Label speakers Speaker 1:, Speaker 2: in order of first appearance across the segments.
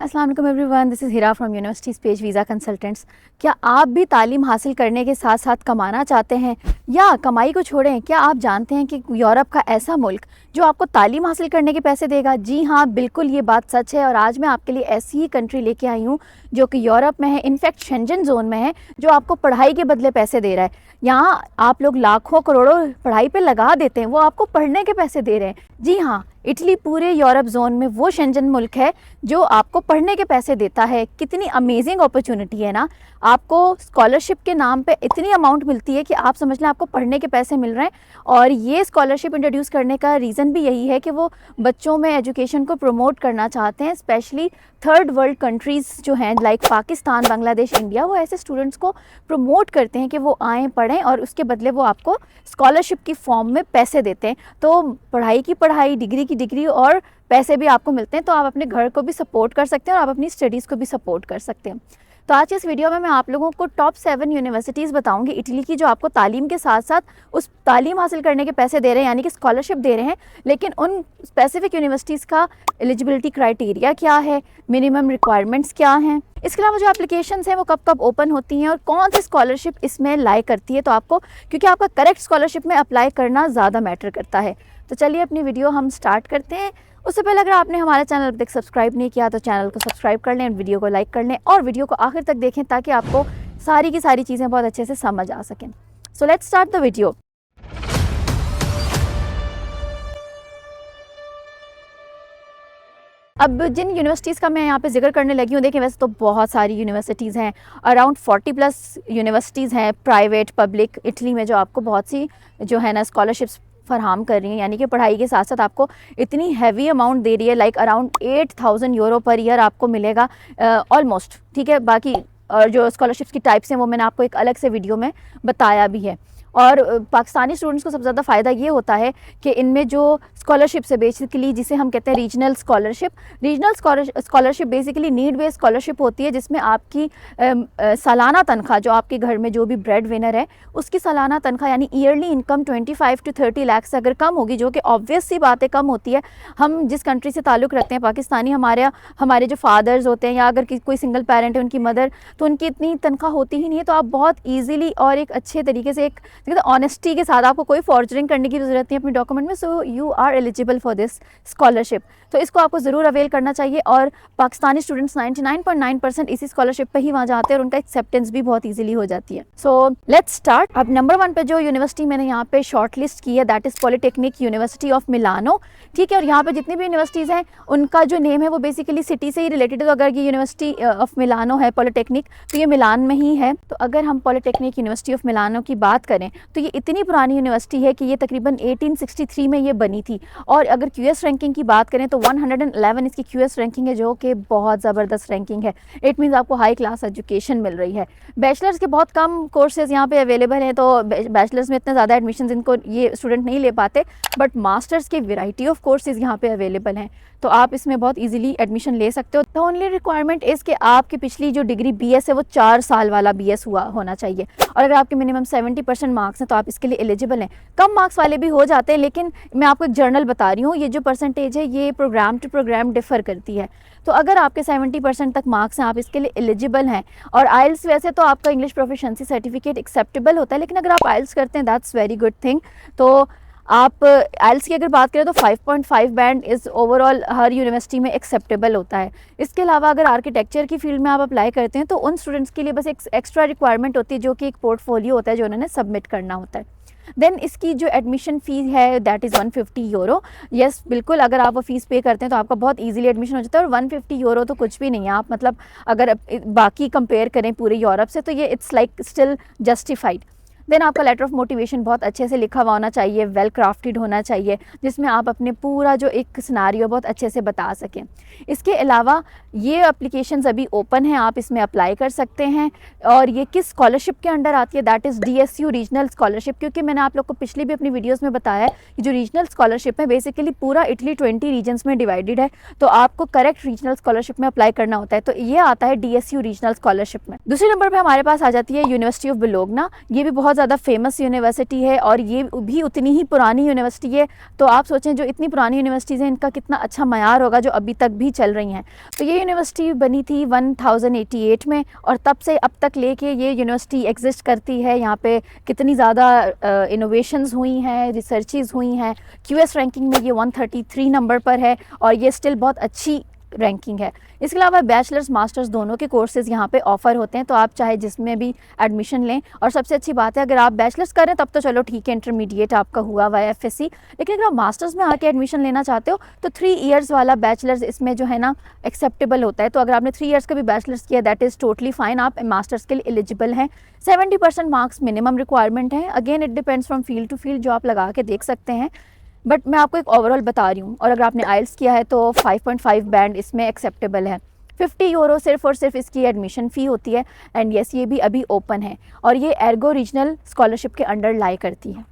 Speaker 1: अस्सलाम वालेकुम everyone, this is Hira from universities page visa consultants. क्या आप भी तालीम हासिल करने के साथ साथ कमाना चाहते हैं, या कमाई को छोड़ें, क्या आप जानते हैं कि यूरोप का ऐसा मुल्क जो आपको तालीम हासिल करने के पैसे देगा? जी हाँ, बिल्कुल ये बात सच है। और आज मैं आपके लिए ऐसी ही कंट्री लेके आई हूँ जो कि यूरोप में है, इनफैक्ट शेंजन जोन में है, जो आपको पढ़ाई के बदले पैसे दे रहा है। यहाँ आप लोग लाखों करोड़ों पढ़ाई पे लगा देते हैं, वो आपको पढ़ने के पैसे दे रहे हैं। जी हाँ, इटली पूरे यूरोप जोन में वो शेंजन मुल्क है जो आपको पढ़ने के पैसे देता है। कितनी अमेजिंग अपॉर्चुनिटी है ना। आपको स्कॉलरशिप के नाम पे इतनी अमाउंट मिलती है कि आप समझ लें आपको पढ़ने के पैसे मिल रहे हैं। और ये स्कॉलरशिप इंट्रोड्यूस करने का रीज़न भी यही है कि वो बच्चों में एजुकेशन को प्रमोट करना चाहते हैं, स्पेशली थर्ड वर्ल्ड कंट्रीज़ जो हैं लाइक पाकिस्तान, बांग्लादेश, इंडिया, वो ऐसे स्टूडेंट्स को प्रमोट करते हैं कि वो आएँ, पढ़ें और उसके बदले वो आपको स्कॉलरशिप की फॉर्म में पैसे देते हैं। तो पढ़ाई की पढ़ाई, डिग्री की डिग्री और पैसे भी आपको मिलते हैं। तो आप अपने घर को भी सपोर्ट कर सकते हैं और आप अपनी स्टडीज़ को भी सपोर्ट कर सकते हैं। तो आज इस वीडियो में मैं आप लोगों को टॉप 7 यूनिवर्सिटीज़ बताऊंगी इटली की, जो आपको तालीम के साथ साथ उस तालीम हासिल करने के पैसे दे रहे हैं, यानी कि स्कॉलरशिप दे रहे हैं। लेकिन उन स्पेसिफिक यूनिवर्सिटीज़ का एलिजिबिलिटी क्राइटेरिया क्या है, मिनिमम रिक्वायरमेंट्स क्या हैं, इसके अलावा जो एप्लीकेशंस हैं वो कब कब ओपन होती हैं और कौन सी स्कॉलरशिप इसमें लाई करती है। तो आपको, क्योंकि आपका करेक्ट स्कॉलरशिप में अप्लाई करना ज़्यादा मैटर करता है। तो चलिए अपनी वीडियो हम स्टार्ट करते हैं। उससे पहले अगर आपने हमारा चैनल अब तक सब्सक्राइब नहीं किया तो चैनल को सब्सक्राइब कर लें, वीडियो को लाइक कर लें और वीडियो को आखिर तक देखें ताकि आपको सारी की सारी चीज़ें बहुत अच्छे से समझ आ सकें। So let's start the video. अब जिन यूनिवर्सिटीज़ का मैं यहाँ पे जिक्र करने लगी हूँ, देखें वैसे तो बहुत सारी यूनिवर्सिटीज़ हैं, अराउंड 40+ यूनिवर्सिटीज़ हैं, प्राइवेट पब्लिक, इटली में, जो आपको बहुत सी जो है ना स्कॉलरशिप्स फराहम कर रही हैं। यानी कि पढ़ाई के साथ साथ आपको इतनी हैवी अमाउंट दे रही है, like around 8000 euro per year आपको मिलेगा ऑलमोस्ट। ठीक है, बाकी और जो स्कॉलरशिप्स की टाइप्स हैं वो मैंने आपको एक अलग से वीडियो में बताया भी है। और पाकिस्तानी स्टूडेंट्स को सबसे ज़्यादा फ़ायदा ये होता है कि इनमें जो स्कॉलरशिप्स है बेसिकली, जिसे हम कहते हैं regional scholarship basically need based scholarship होती है, जिसमें आपकी सालाना तनख्वाह, जो आपके घर में जो भी ब्रेड विनर है उसकी सालाना तनख्वाह यानी ईयरली इनकम 25 to 30 लाख से अगर कम होगी, जो कि ऑब्वियस सी बात है कम होती है। हम जिस कंट्री से ताल्लुक़ रखते हैं पाकिस्तानी, हमारे जो फादर्स होते हैं या अगर कोई सिंगल पेरेंट है उनकी मदर, तो उनकी इतनी तनख्वाह होती ही नहीं है। तो आप बहुत ईजीली और एक अच्छे तरीके से, एक ऑनेस्टी के साथ, आपको कोई फॉर्जरिंग करने की ज़रूरत नहीं अपने डॉक्यूमेंट में, so you are eligible for this scholarship. तो इसको आपको ज़रूर अवेल करना चाहिए। और पाकिस्तानी स्टूडेंट्स 99.9% इसी स्कॉलरशिप पे ही वहाँ जाते हैं और उनका एक्सेप्टेंस भी बहुत ईजिली हो जाती है। So let's start. अब नंबर 1 पे जो यूनिवर्सिटी मैंने यहाँ पे शॉर्ट लिस्ट की है, that is polytechnic university of Milano. ठीक है, और यहाँ पे जितनी भी यूनिवर्सिटीज़ हैं उनका जो नेम है वो बेसिकली सिटी से ही रिलेटेड है। तो अगर ये यूनिवर्सिटी ऑफ मिलानो है पॉलिटेक्निक, तो ये मिलान में ही है। तो अगर हम पॉलिटेक्निक यूनिवर्सिटी ऑफ मिलानो की बात करें तो ये इतनी पुरानी यूनिवर्सिटी है कि ये तकरीबन 1863 में ये बनी थी। और अगर क्यूएस रैंकिंग की बात करें तो 111 इसकी क्यूएस रैंकिंग है, जो कि बहुत ज़बरदस्त रैंकिंग है। इट मीन्स आपको हाई क्लास एजुकेशन मिल रही है। बैचलर्स के बहुत कम कोर्सेज यहाँ पे अवेलेबल हैं, तो बैचलर्स में इतने ज़्यादा एडमिशन इनको ये स्टूडेंट नहीं ले पाते, बट मास्टर्स की वैरायटी ऑफ कोर्सेज यहाँ पे अवेलेबल हैं, तो आप इसमें बहुत इजीली एडमिशन ले सकते हो। द ओनली रिक्वायरमेंट इज़ कि आपकी पिछली जो डिग्री बीएस है वो 4 साल वाला बीएस होना चाहिए। और अगर आपके मिनिमम 70% मार्क्स हैं तो आप इसके लिए एलिजिबल हैं। कम मार्क्स वाले भी हो जाते हैं, लेकिन मैं आपको एक जर्नल बता रही हूँ, ये जो परसेंटेज है ये प्रोग्राम टू प्रोग्राम डिफ़र करती है। तो अगर आपके 70% तक मार्क्स हैं, आप इसके लिए एलिजिबल हैं। और आइल्स, वैसे तो आपका इंग्लिश प्रोफिशिएंसी सर्टिफिकेट एक्सेप्टेबल होता है, लेकिन अगर आप आइल्स करते हैं दैट्स वेरी गुड थिंग। तो आप आइल्स की अगर बात करें तो 5.5 band is overall her university में एक्सेप्टेबल होता है। इसके अलावा अगर आर्किटेक्चर की फील्ड में आप अप्लाई करते हैं तो उन स्टूडेंट्स के लिए बस एक एक्स्ट्रा रिक्वायरमेंट होती है, जो कि एक पोर्टफोलियो होता है जो उन्होंने सबमिट करना होता है। देन इसकी जो एडमिशन फ़ीस है दैट इज़ 150 यूरो। यस, बिल्कुल, अगर आप वो फ़ीस पे करते हैं तो आपका बहुत इजीली एडमिशन हो जाता है। और 150 यूरो तो कुछ भी नहीं है। आप मतलब अगर बाकी कंपेयर करें पूरे यूरोप से तो ये it's like still justified. Then आपका लेटर ऑफ मोटिवेशन बहुत अच्छे से लिखा हुआ होना चाहिए, वेल क्राफ्टेड होना चाहिए, जिसमें आप अपने पूरा जो एक सिनारियो बहुत अच्छे से बता सकें। इसके अलावा ये एप्लीकेशंस अभी ओपन हैं, आप इसमें अप्लाई कर सकते हैं। और ये किस स्कॉलरशिप के अंडर आती है, that is DSU regional scholarship. क्योंकि मैंने आप लोग को पिछली भी अपनी वीडियोज़ में बताया है कि जो रीजनल स्कॉलरशिप है बेसिकली पूरा इटली 20 रीजन्स में डिवाइडेड है, तो आपको करेक्ट रीजनल स्कॉलरशिप में अप्लाई करना होता है। तो ये आता है DSU रीजनल स्कॉलरशिप में। दूसरे नंबर पर हमारे पास आ जाती है यूनिवर्सिटी ऑफ बोलोग्ना। ये भी बहुत बहुत ज़्यादा फेमस यूनिवर्सिटी है और ये भी उतनी ही पुरानी यूनिवर्सिटी है। तो आप सोचें जो इतनी पुरानी यूनिवर्सिटीज़ हैं इनका कितना अच्छा मयार होगा जो अभी तक भी चल रही हैं। तो ये यूनिवर्सिटी बनी थी 1088 में और तब से अब तक लेके ये यूनिवर्सिटी एग्जिस्ट करती है। यहाँ पे कितनी ज़्यादा इनोवेशंस हुई हैं, रिसर्चेज हुई हैं। QS रैंकिंग में ये 133 नंबर पर है और ये स्टिल बहुत अच्छी रैंकिंग है। इसके अलावा बैचलर्स मास्टर्स दोनों के कोर्सेज़ यहाँ पे ऑफ़र होते हैं, तो आप चाहे जिसमें भी एडमिशन लें। और सबसे अच्छी बात है अगर आप बैचलर्स कर रहे हैं तब तो चलो ठीक है, इंटरमीडिएट आपका हुआ हुआ है FSC, लेकिन अगर आप मास्टर्स में आके एडमिशन लेना चाहते हो तो 3 इयर्स वाला बैचलर्स इसमें जो है ना एक्सेप्टेबल होता है। तो अगर आपने 3 इयर्स का भी बैचलर्स किया दैट इज़ टोटली फाइन, आप मास्टर्स के लिए एलिजिबल हैं। 70% मार्क्स मिनिमम रिक्वायरमेंट है। Again it depends from field to field, जो आप लगा के देख सकते हैं, बट मैं आपको एक ओवरऑल बता रही हूँ। और अगर आपने आइल्स किया है तो 5.5 बैंड इसमें एक्सेप्टेबल है। 50 यूरो सिर्फ और सिर्फ इसकी एडमिशन फ़ी होती है। एंड येस ये भी अभी ओपन है और ये एर्गो रीजनल स्कॉलरशिप के अंडर लाई करती है।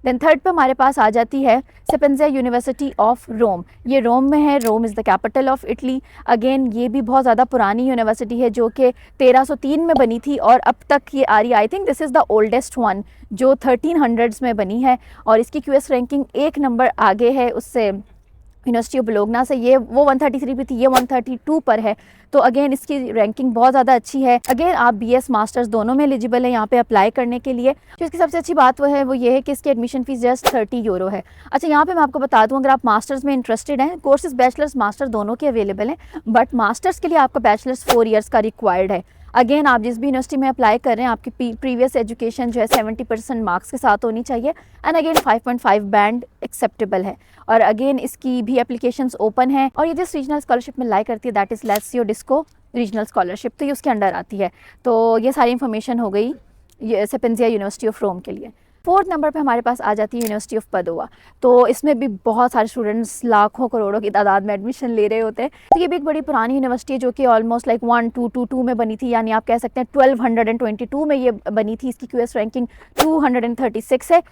Speaker 1: देन थर्ड पे हमारे पास आ जाती है सेपेंजा यूनिवर्सिटी ऑफ रोम। ये रोम में है, Rome is the capital of Italy. Again ये भी बहुत ज़्यादा पुरानी यूनिवर्सिटी है जो कि 1303 में बनी थी और अब तक ये आ रही। I think this is the oldest one जो 1300s में बनी है और इसकी QS रैंकिंग 1 नंबर आगे है उससे, यूनिवर्सिटी ऑफ बोलोग्ना से। ये वो 133 भी थी, ये 132 पर है। तो अगेन इसकी रैंकिंग बहुत ज़्यादा अच्छी है। अगेन आप BS मास्टर्स दोनों में एलिजिबल है यहाँ पे अप्लाई करने के लिए। तो इसकी सबसे अच्छी बात वो ये है कि इसकी एडमिशन फ़ीस जस्ट 30 यूरो है। अच्छा यहाँ पे मैं आपको बता दूँ, अगर आप मास्टर्स में इंटरेस्टेड हैं, कोर्सेज बैचलर्स मास्टर दोनों के अवेलेबल हैं, बट मास्टर्स के लिए आपका बैचलर्स 4 ईयर्स का रिक्वायर्ड है। अगेन आप जिस भी यूनिवर्सिटी में अप्लाई कर रहे हैं आपकी प्रीवियस एजुकेशन जो है 70% मार्क्स के साथ होनी चाहिए। एंड अगेन 5.5 बैंड एक्सेप्टेबल है। और अगेन इसकी भी एप्लीकेशंस ओपन है और ये जिस रीजनल स्कॉलरशिप में लाई करती है that is Lazio DiSCo regional scholarship, तो ये उसके अंडर आती है। तो ये सारी इन्फॉर्मेशन हो गई ये सेपेंजा यूनिवर्सिटी ऑफ रोम के लिए। 4th नंबर पे हमारे पास आ जाती है यूनिवर्सिटी ऑफ पदोवा। तो इसमें भी बहुत सारे स्टूडेंट्स लाखों करोड़ों की तादाद में एडमिशन ले रहे होते हैं। तो ये भी एक बड़ी पुरानी यूनिवर्सिटी है जो कि ऑलमोस्ट लाइक 1222 में बनी थी, यानी आप कह सकते हैं 1222 में ये बनी थी। इसकी QS रैंकिंग 236 है,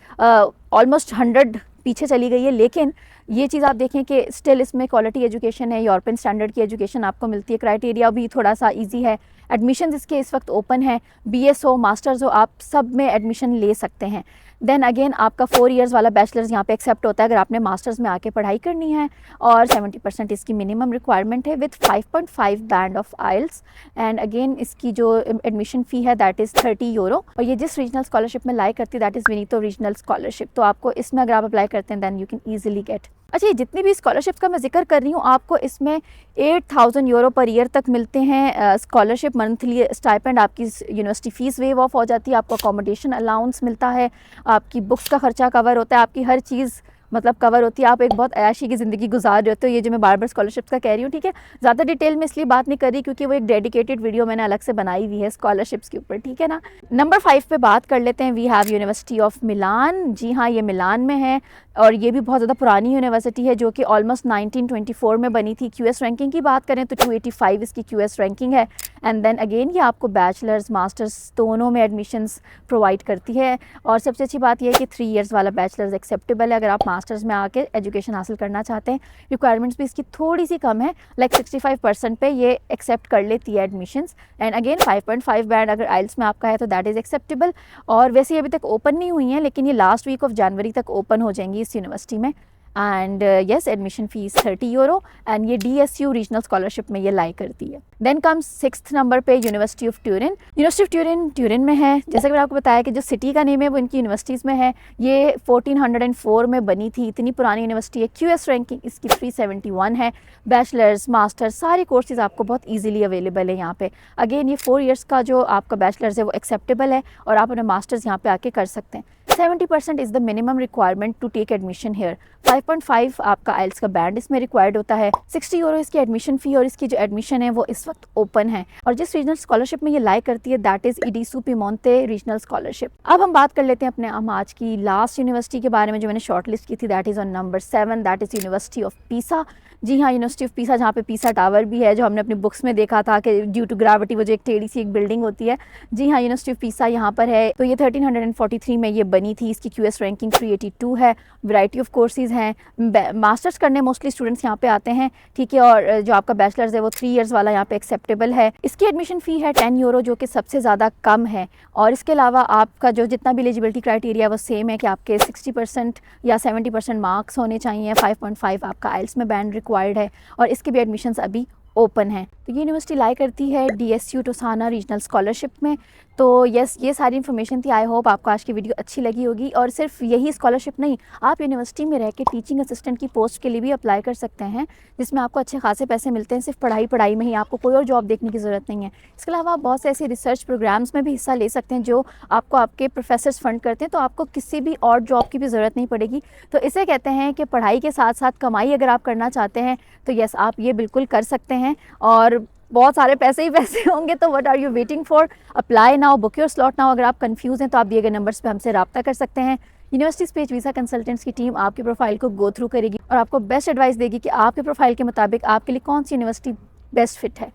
Speaker 1: ऑलमोस्ट 100 पीछे चली गई है। लेकिन ये चीज़ आप देखें कि स्टिल इसमें क्वालिटी एजुकेशन है, यूरोपियन स्टैंडर्ड की एजुकेशन आपको मिलती है। क्राइटेरिया भी थोड़ा सा इजी है। एडमिशन इसके इस वक्त ओपन है, BS हो मास्टर्स हो आप सब में एडमिशन ले सकते हैं। देन अगेन आपका 4 इयर्स वाला बैचलर्स यहाँ पे एक्सेप्ट होता है अगर आपने मास्टर्स में आके पढ़ाई करनी है और 70% इसकी मिनिमम रिक्वायरमेंट है with 5.5 band of IELTS. And again इसकी जो एडमिशन फ़ी है दैट इज़ 30 यूरो और ये जिस रीजनल स्कॉलरशिप में लाई करती है that is Veneto regional scholarship. तो आपको इसमें अगर आप अप्लाई करते हैं then you can easily get. अच्छा ये जितनी भी स्कॉलरशिप का मैं जिक्र कर रही हूँ आपको इसमें 8000 यूरो पर ईयर तक मिलते हैं स्कॉलरशिप। मंथली स्टाइपेंड, आपकी यूनिवर्सिटी फ़ीस वेव ऑफ हो जाती है, आपको अकोमोडेशन अलाउंस मिलता है, आपकी बुक्स का खर्चा कवर होता है, आपकी हर चीज़ मतलब कवर होती है। आप एक बहुत ऐशी की ज़िंदगी गुजार रहे होते हो। ये जो मैं बार बार स्कॉलरशिप का कह रही हूँ, ठीक है, ज़्यादा डिटेल में इसलिए बात नहीं कर रही क्योंकि वो एक डेडिकेटेड वीडियो मैंने अलग से बनाई हुई है स्कॉलरशिप्स के ऊपर, ठीक है ना। नंबर 5 पे बात कर लेते हैं। We have University of Milan. जी हाँ, ये मिलान में है और ये भी बहुत ज़्यादा पुरानी यूनिवर्सिटी है जो कि ऑलमोस्ट 1924 में बनी थी। QS रैंकिंग की बात करें तो 285 इसकी QS रैंकिंग है। एंड देन अगेन ये आपको बैचलर्स मास्टर्स दोनों में एडमिशन्स प्रोवाइड करती है। और सबसे अच्छी बात यह है कि 3 इयर्स वाला बैचलर्स एक्सेप्टेबल है अगर आप मास्टर्स में आके एजुकेशन हासिल करना चाहते हैं। रिक्वायरमेंट्स भी इसकी थोड़ी सी कम है, लाइक 65% पे ये एक्सेप्ट कर लेती है एडमिशन्स। एंड अगेन 5.5 बैंड अगर आइल्स में आपका है तो दैट इज़ एक्सेप्टेबल। और वैसे ये अभी तक ओपन नहीं हुई हैं लेकिन ये लास्ट वीक ऑफ जनवरी तक ओपन हो जाएंगी इस यूनिवर्सिटी में। And yes admission fees 30 euro and ये DSU रीजनल स्कॉलरशिप में ये लाई करती है। देन कम्स 6th नंबर पे university of Turin. University of Turin Turin में है। जैसे कि मैंने आपको बताया कि जो सिटी का नेम है वो इनकी यूनिवर्सिटीज़ में है। ये 1404 में बनी थी, इतनी पुरानी यूनिवर्सिटी है। QS रैंकिंग इसकी 371 है। बैचलर्स मास्टर्स सारे कोर्सेज आपको बहुत ईजिली अवेलेबल है यहाँ पे। अगेन ये 4 इयर्स का जो आपका बैचलर्स है वो एक्सेप्टेबल है और आप अपने मास्टर्स यहाँ पे आके कर सकते हैं। 70% is the minimum requirement to take admission here. 5.5 आपका आइल्स का बैंड इसमें रिक्वायर्ड होता है। 60 यूरो इसकी एडमिशन फ़ी और इसकी जो एडमिशन है वो इस वक्त ओपन है। और जिस रीजनल स्कॉलरशिप में ये लाई करती है दैट इज़ इडीसू पीमोंते रीजनल स्कॉलरशिप। अब हम बात कर लेते हैं अपने आज की लास्ट यूनिवर्सिटी के बारे में जो मैंने शॉर्ट लिस्ट की थी। That is on number 7, that is University of Pisa. जी हाँ, यूनिवर्सिटी ऑफ पीसा, जहाँ पे पीसा टावर भी है, जो हमने अपनी बुक्स में देखा था कि ड्यू टू ग्रेविटी वो जो एक टेढ़ी सी एक बिल्डिंग होती है। जी हाँ, यूनिवर्सिटी ऑफ पीसा यहाँ पर है। तो ये 1343 में ये बनी थी। इसकी QS रैंकिंग 382 है। वैरायटी ऑफ कोर्सेज हैं। मास्टर्स करने मोस्टली स्टूडेंट्स यहाँ पे आते हैं, ठीक है। और जो आपका बैचलर्स है वो 3 ईयर्स वाला यहाँ पे एक्सेप्टेबल है। इसकी एडमिशन फ़ी है 10 यूरो, जो कि सबसे ज़्यादा कम है। और इसके अलावा आपका जो जितना भी एलिजिबिलिटी क्राइटेरिया वो सेम है कि आपके 60% या 70% मार्क्स होने चाहिए। 5.5 आपका आइल्स में बैंड रिक्वायर्ड है। और इसके भी एडमिशन्स अभी ओपन है। तो ये यूनिवर्सिटी लाई करती है DSU टोसाना रीजनल स्कॉलरशिप में। तो यस, ये सारी इन्फॉर्मेशन थी। आई होप आपको आज की वीडियो अच्छी लगी होगी। और सिर्फ यही स्कॉलरशिप नहीं, आप यूनिवर्सिटी में रह के टीचिंग असिस्टेंट की पोस्ट के लिए भी अप्लाई कर सकते हैं, जिसमें आपको अच्छे खासे पैसे मिलते हैं। सिर्फ पढ़ाई में ही, आपको कोई और जॉब देखने की ज़रूरत नहीं है। इसके अलावा आप बहुत से ऐसे रिसर्च प्रोग्राम्स में भी हिस्सा ले सकते हैं जो आपको आपके प्रोफेसर्स फंड करते हैं। तो आपको किसी भी और जॉब की भी ज़रूरत नहीं पड़ेगी। तो इसे कहते हैं कि पढ़ाई के साथ साथ कमाई अगर आप करना चाहते हैं तो यस, आप ये बिल्कुल कर सकते हैं। और बहुत सारे पैसे ही पैसे होंगे। तो what are you waiting for? Apply now, book your slot now. अगर आप कंफ्यूज हैं तो आप दिए गए नंबर्स पे हमसे रब्ता कर सकते हैं। यूनिवर्सिटी स्पेस वीज़ा कंसल्टेंट्स की टीम आपकी प्रोफाइल को गो थ्रू करेगी और आपको बेस्ट एडवाइस देगी कि आपके प्रोफाइल के मुताबिक आपके लिए कौन सी यूनिवर्सिटी बेस्ट फिट है।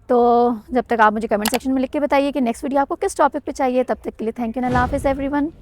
Speaker 1: तो जब तक आप मुझे कमेंट सेक्शन में लिख के बताइए कि नेक्स्ट वीडियो आपको किस टॉपिक पे चाहिए। तब तक के लिए थैंक यू, अल्लाह हाफ़िज़ एवरीवन।